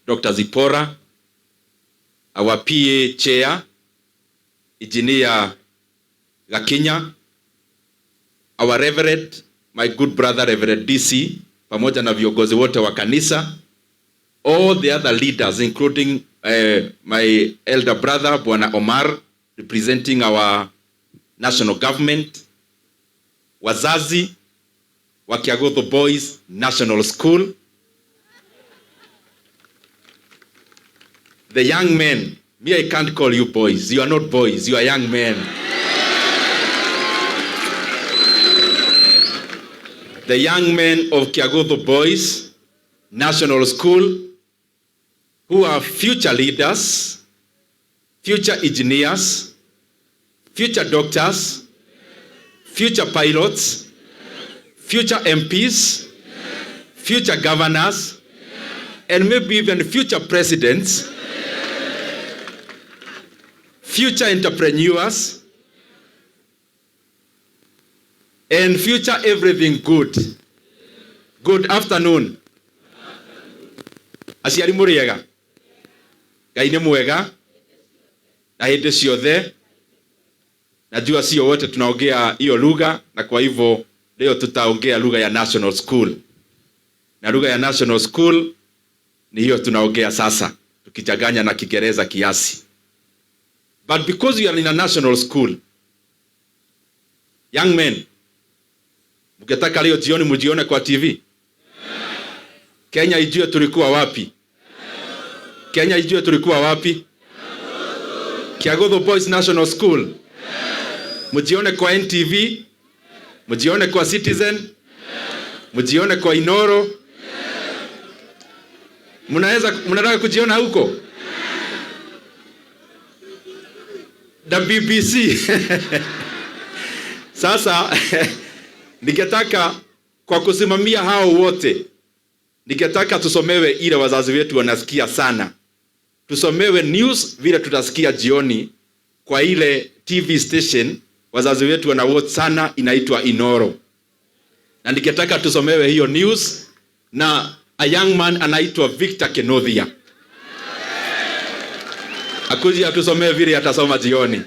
Dr. Zipora, our PA chair, Engineer Gakinya, our Reverend, my good brother Reverend DC, pamoja na viongozi wote wa kanisa, all the other leaders including my elder brother Bwana Omar, representing our national government, wazazi wa Kiagodho Boys National School, the young men. Me, I can't call you boys. You are not boys. You are young men. The young men of Kiagodho Boys National School, who are future leaders, future engineers, future doctors, future pilots, future MPs, future governors, and maybe even future presidents, future entrepreneurs, and future everything good. Good afternoon. Asiari muriega. Gaine mwega. Na hende ciothe. Najua sio wote tunaongea hiyo lugha, na kwa hivyo leo tutaongea lugha ya National School. Na lugha ya National School ni hiyo tunaongea sasa, tukichanganya na Kiingereza kiasi. But because you are in a national school, young men, mkitaka leo jioni mjione kwa TV. Kenya ijue tulikuwa wapi? Kenya ijue tulikuwa wapi? Kiagodho Boys National School. Mjione kwa NTV, mjione kwa Citizen, mjione kwa Nyoro. Mnataka kujiona huko? The BBC. Sasa ningetaka kwa kusimamia hao wote, ningetaka tusomewe ile wazazi wetu wanasikia sana. Tusomewe news vile tutasikia jioni kwa ile TV station wazazi wetu wanawatch sana, inaitwa Nyoro. Na ningetaka tusomewe hiyo news na a young man anaitwa Victor Kenothia. Akuji atusomee vile atasoma jioni.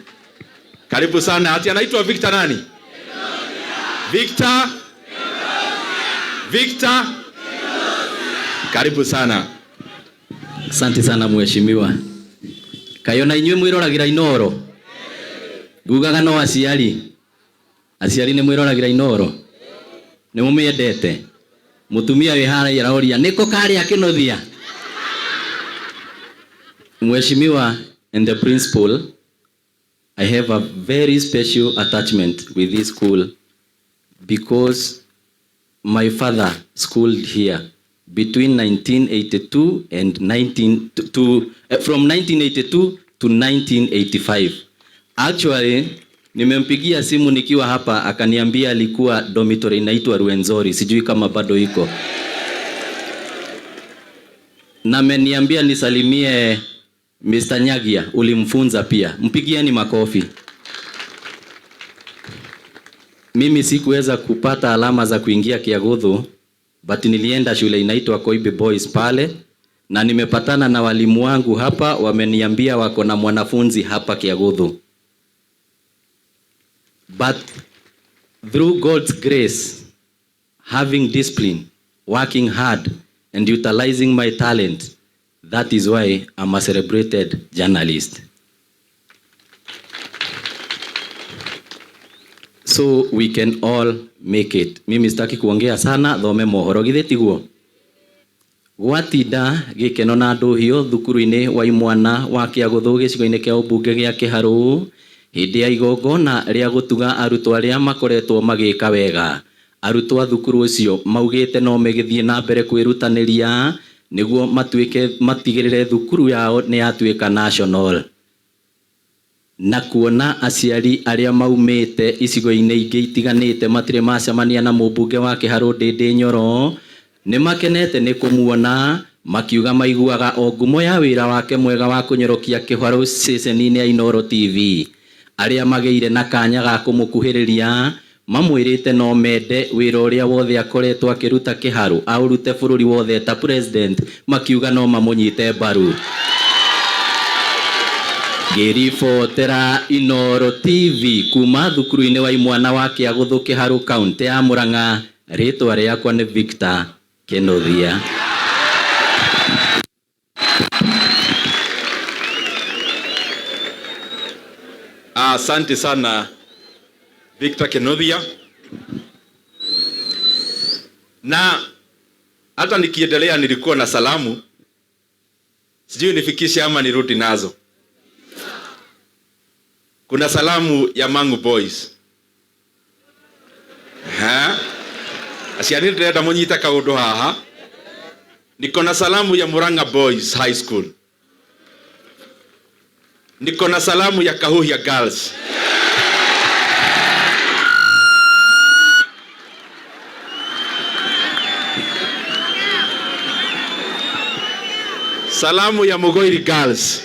Karibu sana. Ati anaitwa Victor nani? Victor. Victor. Karibu sana. Asante sana mheshimiwa. Kayona inywe mwirolagira Nyoro. Gugaga no aciari. Aciari ne mwirolagira Nyoro. Ne mumiendete. Mutumia we hara iraoria niko kari akinothia. Mheshimiwa and the principal, I have a very special attachment with this school because my father schooled here between 1982 and from 1982 to 1985. Actually, nimempigia simu nikiwa hapa akaniambia alikuwa dormitory inaitwa Ruenzori, sijui kama bado iko. Na ameniambia nisalimie Mr. Nyagia, ulimfunza pia. Mpigieni makofi. Mimi sikuweza kupata alama za kuingia Kiagodho, but nilienda shule inaitwa Koibe Boys pale, na nimepatana na walimu wangu hapa, wameniambia wako na mwanafunzi hapa Kiagodho. But through God's grace, having discipline, working hard and utilizing my talent, that is why I'm a celebrated journalist. So we can all make it. Mimi sitaki kuongea sana, thome mohoro githitiguo. Gwatinda gikeno na nduhio thukuru-ini wa imwana wa Kiagodho gicigo-ini kia ubunge gia Kiharu hindi ya igongona ria gutuga arutwo aria makoretwo magika wega. Arutwo a thukuru ucio maugite no megithie na mbere kwirutaniria niguo matigirire thukuru yao ni yatuika national. Na kuona aciari aria maumite icigo-ini ingi itiganite matire macemania na mubunge wa Kiharu Ndindi Nyoro ni makenete ni kumuona makiuga maiguaga o ngumo ya wira wake mwega wa kunyorokia Kiharu station-ini ya Nyoro TV. Aria mageire na kanya ga kumukuhiriria mamwirite no mende wira uria wothe akoretwo akiruta kiharu aurute bururi wothe ta president makiuga no mamunyite mbaru. Ngiribotera Nyoro TV kuma thukuru-ini wa imwana wa Kiaguthu Kiharu kaunti ya Murang'a, ritwa riakwa ni Victor Kenothia. Asante sana Victor Kenothia. Na hata nikiendelea nilikuwa na salamu, sijui nifikishe ama nirudi nazo. Kuna salamu ya Mangu Boys. Asiani ndenda munyita kaundu haha. Niko na salamu ya Murang'a Boys High School. Niko na salamu ya Kahuhia Girls. Salamu ya Mugoiri Girls.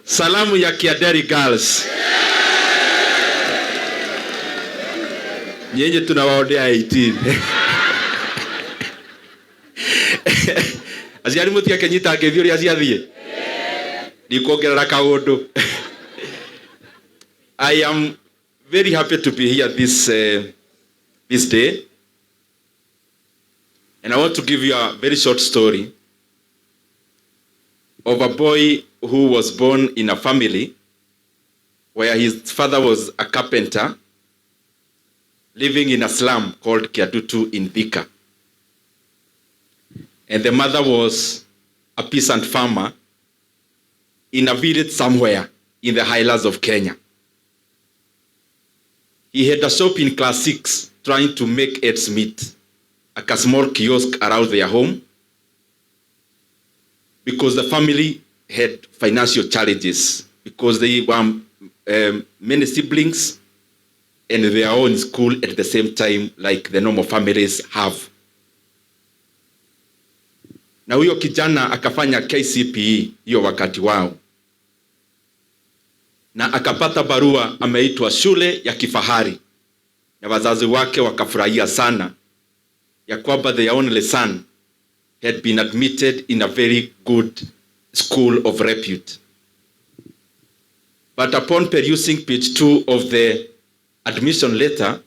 Salamu ya Kiaderi Girls. Nyenye tunawaodea 18. Aziari mutia kenyita akethio ria ciathie. Ndikuongerera kaundu. I am very happy to be here this day. And I want to give you a very short story of a boy who was born in a family where his father was a carpenter living in a slum called Kiatutu in Thika. And the mother was a peasant farmer in a village somewhere in the highlands of Kenya. He had a shop in class 6 trying to make ends meet, like a small kiosk around their home, because the family had financial challenges, because they were many siblings and they are all in school at the same time like the normal families have. Na huyo kijana akafanya KCPE hiyo wakati wao, na akapata barua ameitwa shule ya kifahari, na wazazi wake wakafurahia sana ya kwamba their only son had been admitted in a very good school of repute. But upon perusing page 2 of the admission letter,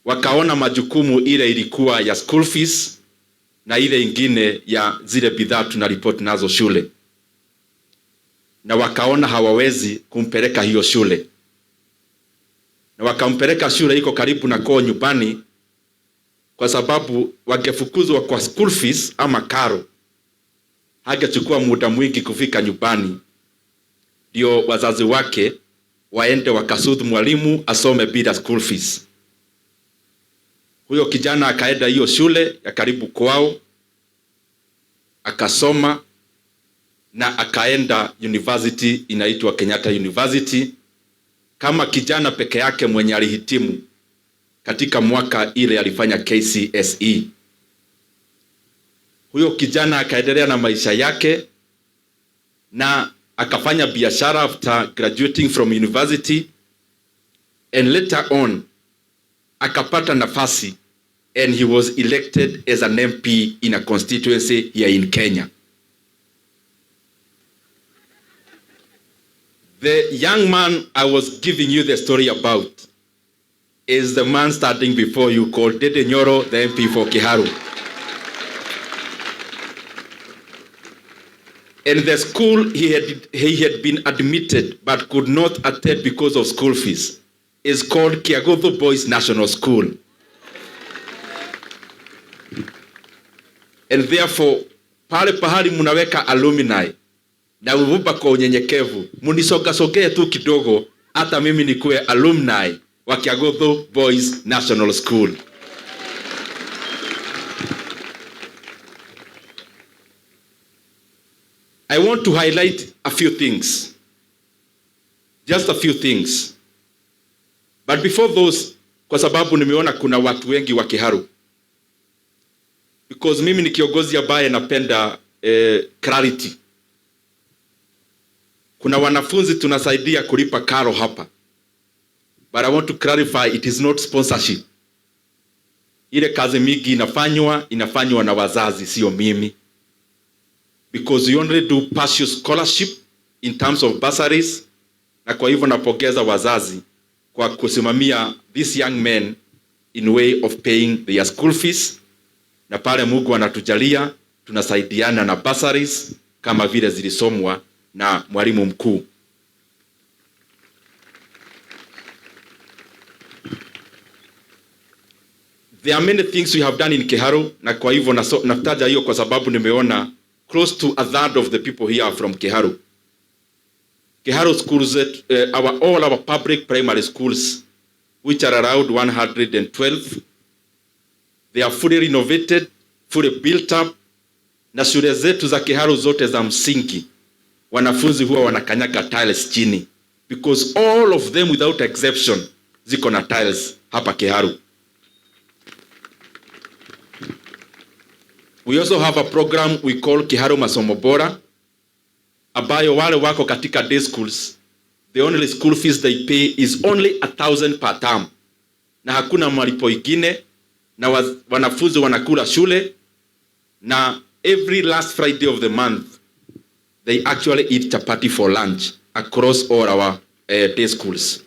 wakaona majukumu ile ilikuwa ya school fees na ile ingine ya zile bidhaa tunaripoti nazo shule, na wakaona hawawezi kumpeleka hiyo shule, na wakampeleka shule iko karibu na kwao nyumbani, kwa sababu wangefukuzwa kwa school fees ama karo, hangechukua muda mwingi kufika nyumbani, ndio wazazi wake waende wakasudhu mwalimu asome bila school fees. Huyo kijana akaenda hiyo shule ya karibu kwao, akasoma na akaenda university inaitwa Kenyatta University kama kijana peke yake mwenye alihitimu katika mwaka ile alifanya KCSE. Huyo kijana akaendelea na maisha yake na akafanya biashara after graduating from university, and later on akapata nafasi and he was elected as an MP in a constituency here in Kenya. The young man I was giving you the story about is the man standing before you called Ndindi Nyoro, the MP for Kiharu. In the school he had been admitted but could not attend because of school fees is called Kiaguthu Boys National School. And therefore, pale pahali munaweka alumni na uvuba kwa unyenyekevu, munisongasogee tu kidogo hata mimi nikuwe alumni wa Kiaguthu Boys National School. I want to highlight a few things. Just a few things. But before those, kwa sababu nimeona kuna watu wengi wa Kiharu, because mimi ni kiongozi ambaye napenda clarity. Kuna wanafunzi tunasaidia kulipa karo hapa. But I want to clarify, it is not sponsorship. Ile kazi mingi inafanywa na wazazi, sio mimi. Because you only do partial scholarship in terms of bursaries, na kwa hivyo napongeza wazazi kwa kusimamia these young men in way of paying their school fees, na pale Mungu anatujalia tunasaidiana na bursaries kama vile zilisomwa na mwalimu mkuu. There are many things we have done in Kiharu, na kwa hivyo nataja hiyo kwa sababu nimeona close to a third of the people here are from Kiharu. Kiharu schools, all our public primary schools, which are around 112, they are fully renovated, fully built up, na shule zetu za Kiharu zote za msingi, wanafunzi huwa wanakanyaga tiles chini, because all of them without exception ziko na tiles hapa Kiharu. We also have a program we call Kiharu Masomo Bora, ambayo wale wako katika day schools, the only school fees they pay is only 1,000 per term, na hakuna malipo ingine, na wanafunzi wanakula shule, na every last Friday of the month they actually eat chapati for lunch across all our day schools.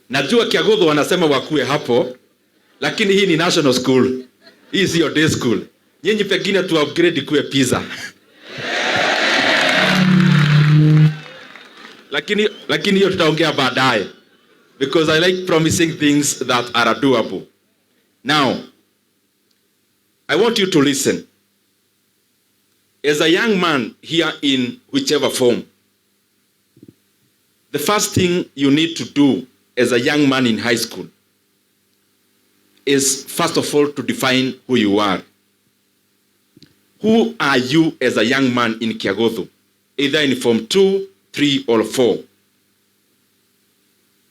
Najua Kiagodho wanasema wakue hapo, lakini hii ni national school. Hii sio day school. Nyinyi pengine tu upgrade kuwe pizza. Lakini hiyo tutaongea baadaye, because I like promising things that are doable. Now, I want you to listen. As a young man here in whichever form, the first thing you need to do as a young man in high school is, first of all, to define who you are. Who are you as a young man in Kiagodho, either in Form 2, 3, or 4?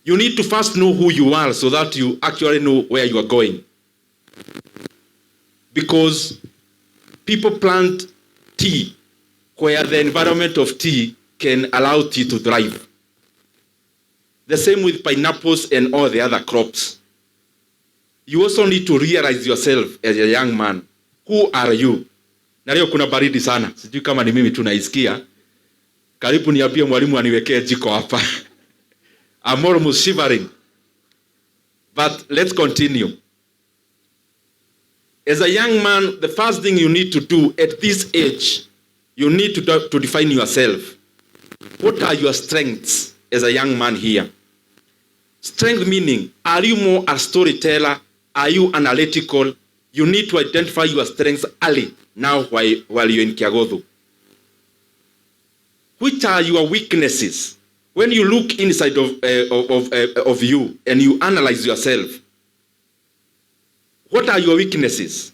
You need to first know who you are so that you actually know where you are going. Because people plant tea where the environment of tea can allow tea to thrive. The same with pineapples and all the other crops. You also need to realize yourself as a young man. Who are you? Na leo kuna baridi sana. Sijui kama ni mimi tu naisikia. Karibu niambie mwalimu aniwekee jiko hapa. I'm almost shivering. But let's continue. As a young man, the first thing you need to do at this age, you need to define yourself. What are your strengths as a young man here? Strength meaning, are you more a storyteller? Are you analytical? You need to identify your strengths early, now while you're in Kiagodho. Which are your weaknesses? When you look inside of you and you analyze yourself, what are your weaknesses?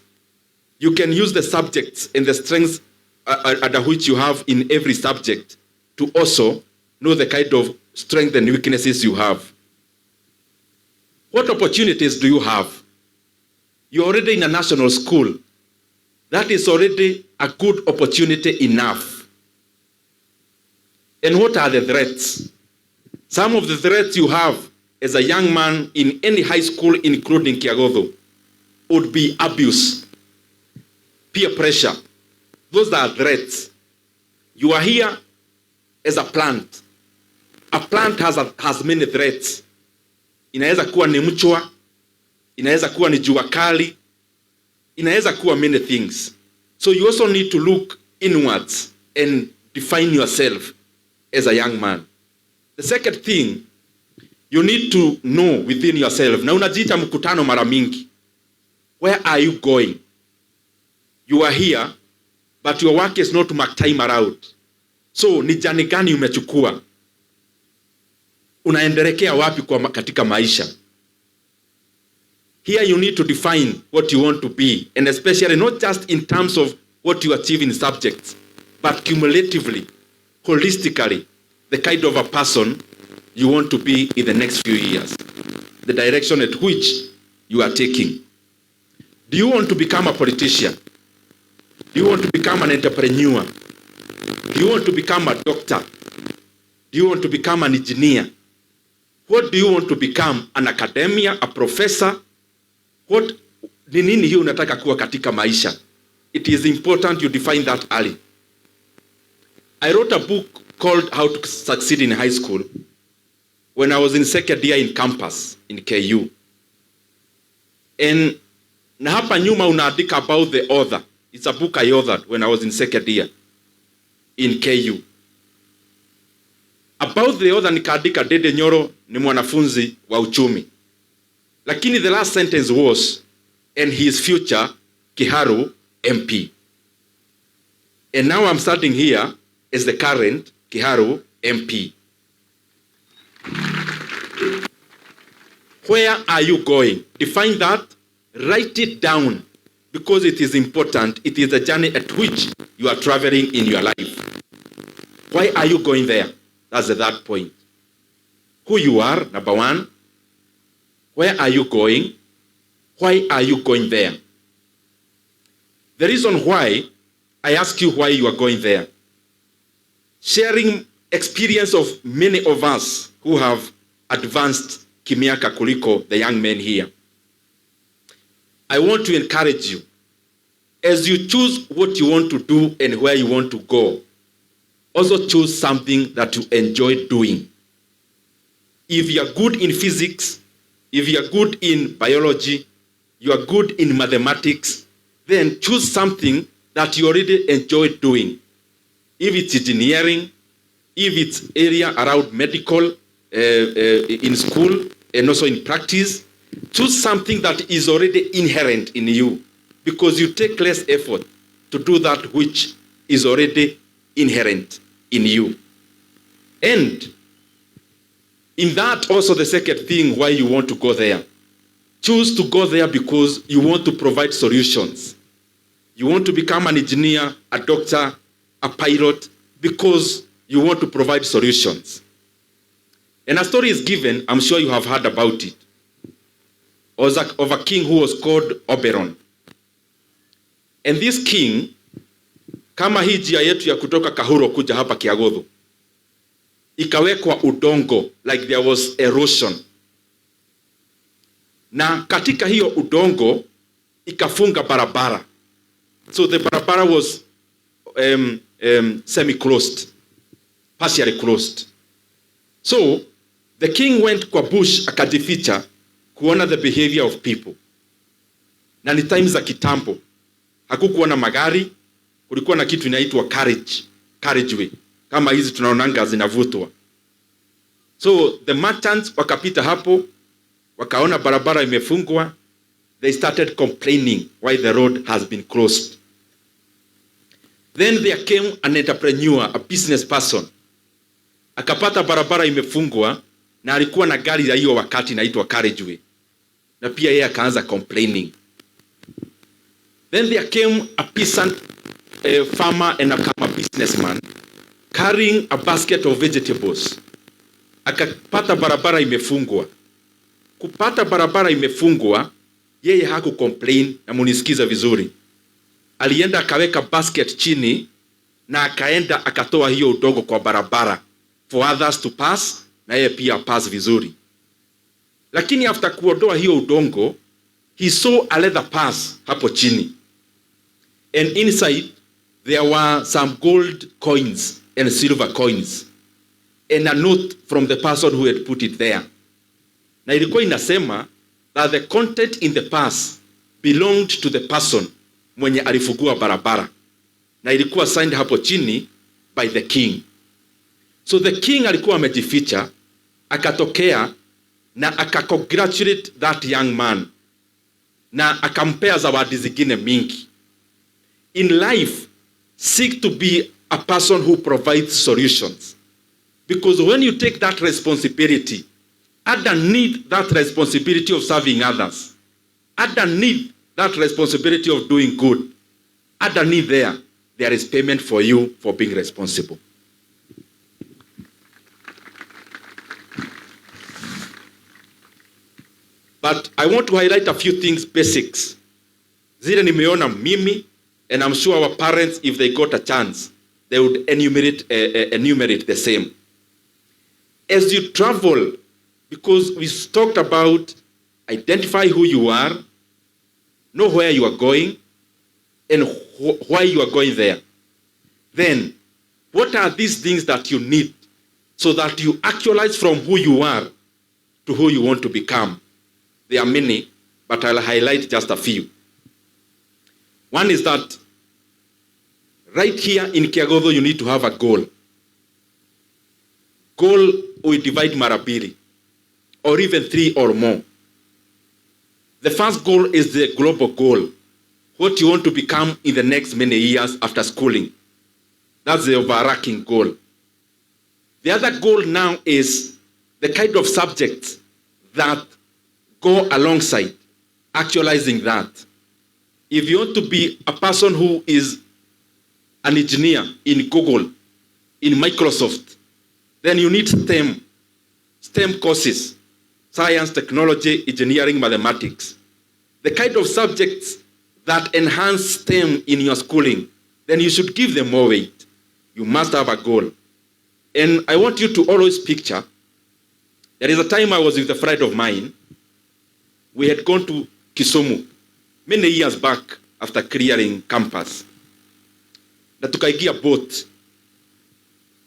You can use the subjects and the strengths under which you have in every subject to also know the kind of strength and weaknesses you have. What opportunities do you have? You're already in a national school. That is already a good opportunity enough. And what are the threats? Some of the threats you have as a young man in any high school, including Kiagodho, would be abuse, peer pressure. Those are threats. You are here as a plant. A plant has many threats. Inaweza kuwa ni mchwa, inaweza kuwa ni jua kali, inaweza kuwa many things. So you also need to look inwards and define yourself as a young man. The second thing, you need to know within yourself. Na unajiita mkutano mara mingi. Where are you going? You are here, but your work is not to mark time around. So, ni jani gani umechukua? Unaendelekea wapi katika maisha? Here you need to define what you want to be, and especially not just in terms of what you achieve in subjects, but cumulatively, holistically, the kind of a person you want to be in the next few years, the direction at which you are taking. Do you want to become a politician? Do you want to become an entrepreneur? Do you want to become a doctor? Do you want to become an engineer? What do you want to become? An academia, a professor? What ni nini hiyo unataka kuwa katika maisha? It is important you define that early. I wrote a book called How to Succeed in High School when I was in second year in campus in KU. And na hapa nyuma unaandika about the author. It's a book I authored when I was in second year in KU. About the author nikaandika Dede Nyoro ni mwanafunzi wa uchumi. Lakini the last sentence was, and his future Kiharu MP. And now I'm starting here as the current Kiharu MP. Where are you going? Define that, write it down, because it is important. It is a journey at which you are traveling in your life. Why are you going there? That's the third point. Who you are, number one. Where are you going? Why are you going there? The reason why I ask you why you are going there. Sharing experience of many of us who have advanced kimiaka kuliko the young men here. I want to encourage you, as you choose what you want to do and where you want to go, also choose something that you enjoy doing. If you are good in physics, if you are good in biology, you are good in mathematics, then choose something that you already enjoy doing. If it's engineering, if it's area around medical, in school and also in practice, choose something that is already inherent in you, because you take less effort to do that which is already inherent in you. And in that also the second thing why you want to go there. Choose to go there because you want to provide solutions. You want to become an engineer, a doctor, a pilot, because you want to provide solutions. And a story is given, I'm sure you have heard about it, of a king who was called Oberon. And this king, kama hii njia yetu ya kutoka Kahuro kuja hapa Kiagodho, ikawekwa udongo, like there was erosion. Na katika hiyo udongo, ikafunga barabara. So the barabara was semi-closed, partially closed. So the king went kwa bush akajificha kuona the behavior of people. Na ni times za kitambo. Hakukuwa na magari, kulikuwa na kitu inaitwa carriageway. Kama hizi tunaonanga zinavutwa. So the merchants wakapita hapo, wakaona barabara imefungwa, they started complaining why the road has been closed. Then there came an entrepreneur, a business person. Akapata barabara imefungwa na alikuwa na gari ya hiyo wakati inaitwa carriageway. Na pia yeye akaanza complaining. Then there came a peasant, a farmer and a businessman carrying a basket of vegetables. Akapata barabara imefungwa. Kupata barabara imefungwa, yeye haku complain, na munisikiza vizuri. Alienda akaweka basket chini na akaenda akatoa hiyo udongo kwa barabara for others to pass, na yeye pia pass vizuri. Lakini after kuondoa hiyo udongo, he saw a leather purse hapo chini. And inside there were some gold coins and silver coins and a note from the person who had put it there. Na ilikuwa inasema that the content in the purse belonged to the person mwenye alifungua barabara. Na ilikuwa signed hapo chini by the king. So the king alikuwa amejificha, akatokea na akacongratulate that young man. Na akampea zawadi zingine mingi. In life, seek to be a person who provides solutions. Because when you take that responsibility, underneath that responsibility of serving others, underneath that responsibility of doing good, underneath there is payment for you for being responsible. But I want to highlight a few things, basics. Zile nimeona mimi, and I'm sure our parents, if they got a chance, they would enumerate the same. As you travel, because we talked about identify who you are, know where you are going, and why you are going there. Then, what are these things that you need so that you actualize from who you are to who you want to become? There are many, but I'll highlight just a few. One is that right here in Kiagodo, you need to have a goal. Goal we divide marabiri, or even 3 or more. The first goal is the global goal, what you want to become in the next many years after schooling. That's the overarching goal. The other goal now is the kind of subjects that go alongside actualizing that. If you want to be a person who is an engineer in Google, in Microsoft, then you need STEM courses, science, technology, engineering, mathematics. The kind of subjects that enhance STEM in your schooling, then you should give them more weight. You must have a goal. And I want you to always picture, there is a time I was with a friend of mine. We had gone to Kisumu many years back after clearing campus. Na tukaigia boat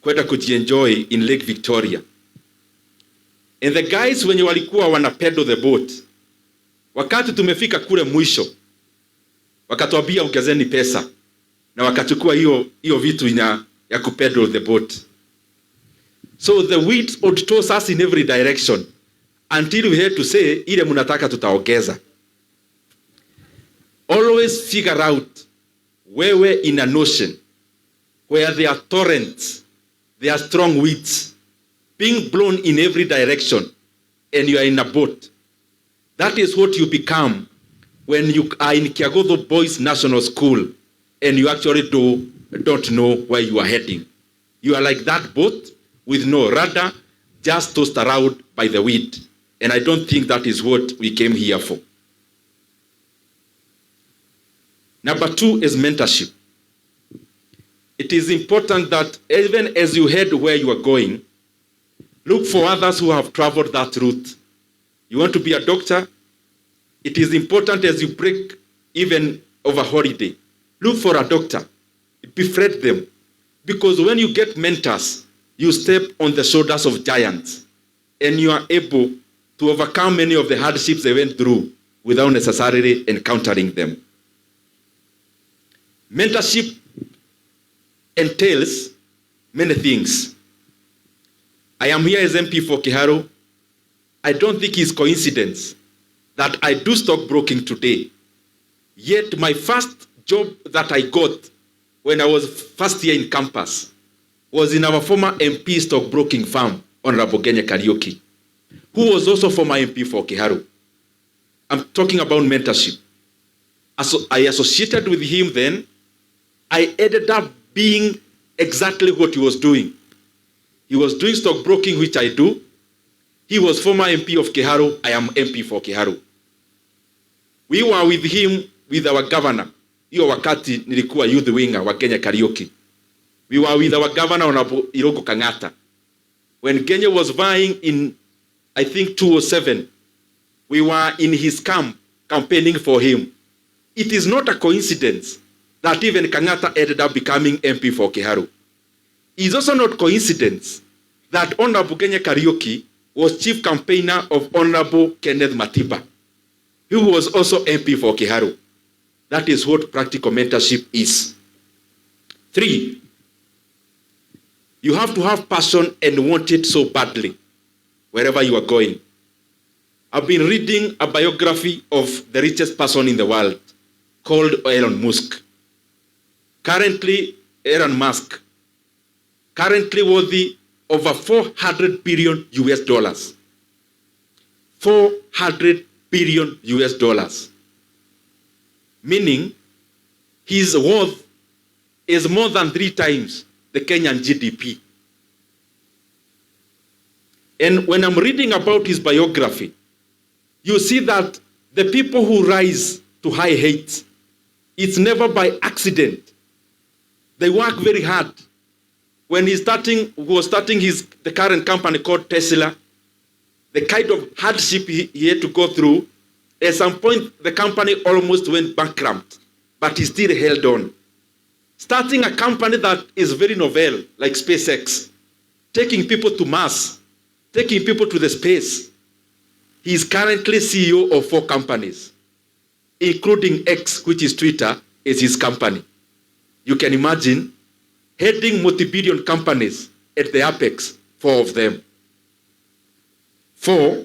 kwenda kujienjoy in Lake Victoria. And the guys wenye walikuwa wana pedal the boat, wakati tumefika kule mwisho, wakatuambia ongezeni pesa, na wakachukua hiyo vitu ya kupedal the boat. So the winds would toss us in every direction until we had to say, ile mnataka tutaongeza. Always figure out wewe in an ocean where there are torrents, there are strong winds, being blown in every direction, and you are in a boat. That is what you become when you are in Kiagodo Boys National School and you actually don't know where you are heading. You are like that boat with no rudder, just tossed around by the wind. And I don't think that is what we came here for. Number 2 is mentorship. It is important that even as you head where you are going, look for others who have traveled that route. You want to be a doctor? It is important as you break even over holiday. Look for a doctor. Befriend them. Because when you get mentors, you step on the shoulders of giants. And you are able to overcome many of the hardships they went through without necessarily encountering them. Mentorship entails many things. I am here as MP for Kiharu. I don't think it's coincidence that I do stockbroking today. Yet my first job that I got when I was first year in campus was in our former MP stockbroking firm, Honorable Genye Kariuki, who was also former MP for Kiharu. I'm talking about mentorship. I associated with him then. I ended up being exactly what he was doing. He was doing stockbroking, which I do. He was former MP of Kiharu. I am MP for Kiharu. We were with him, with our governor. Hiyo wakati nilikuwa youth winger wa Kenya Karaoke. We were with our governor on Iroko Kangata. When Kenya was vying in, I think, 2007, we were in his camp campaigning for him. It is not a coincidence that even Kangata ended up becoming MP for Kiharu. It is also not coincidence that Honorable Kenya Karaoke was chief campaigner of Honorable Kenneth Matiba, who was also MP for Kiharu. That is what practical mentorship is. 3, you have to have passion and want it so badly, wherever you are going. I've been reading a biography of the richest person in the world called Elon Musk. Currently, Elon Musk, currently worthy over 400 billion US dollars. 400 billion US dollars. Meaning, his worth is more than 3 times the Kenyan GDP. And when I'm reading about his biography, you see that the people who rise to high heights, it's never by accident. They work very hard when he was starting the current company called Tesla, the kind of hardship he had to go through, at some point the company almost went bankrupt, but he still held on. Starting a company that is very novel, like SpaceX, taking people to Mars, taking people to the space. He is currently CEO of 4 companies, including X, which is Twitter, is his company. You can imagine heading multi-billion companies at the apex, 4 of them. 4,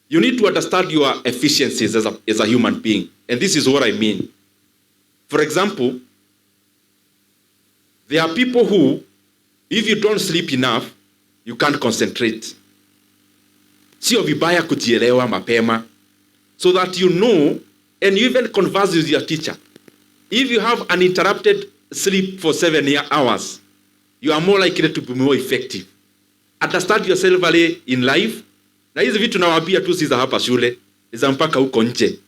you need to understand your efficiencies as a human being. And this is what I mean. For example, there are people who, if you don't sleep enough, you can't concentrate. Sio vibaya kujielewa mapema, so that you know, and you even converse with your teacher. If you have uninterrupted sleep for 7 hours, you are more likely to be more effective. Understand yourself early in life. Na hizi vitu nawaambia tu si za hapa shule, za mpaka huko nje.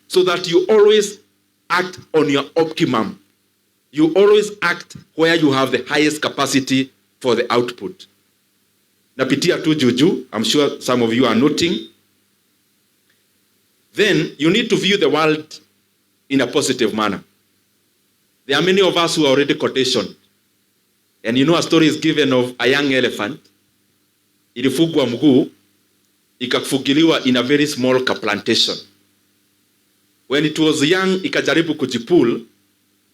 So that you always act on your optimum. You always act where you have the highest capacity for the output. Napitia tu juju, I'm sure some of you are noting. Then you need to view the world in a positive manner. There are many of us who are already conditioned. And you know a story is given of a young elephant. Ilifugwa mguu, ikafugiliwa in a very small plantation. When it was young, ikajaribu kujipul,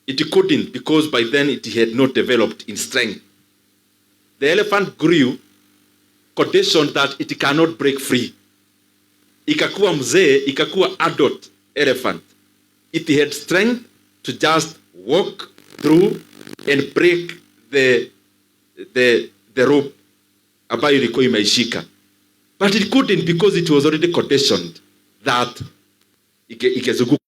it couldn't because by then it had not developed in strength. The elephant grew, conditioned that it cannot break free. Ikakuwa mzee, ikakuwa adult elephant. It had strength to just walk through and break the rope ambayo ilikuwa imeishika. But it couldn't because it was already conditioned that ikezunguka